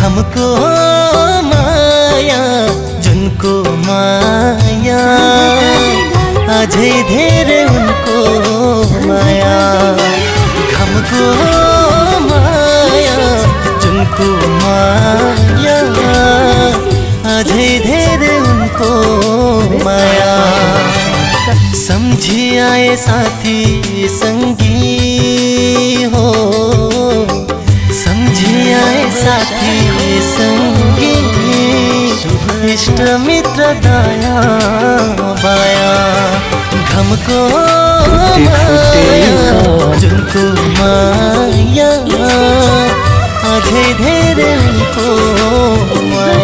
घमको माया जुनको माया अझै धेरै उनको माया घमको माया जुनको माया अझै धेरै उनको माया सम्झी आए साथी संगी हो सम्झी आए साथी संगी इष्ट मित्र दाया बाया घमको माया जुनको माया अझै धेरै उनको माया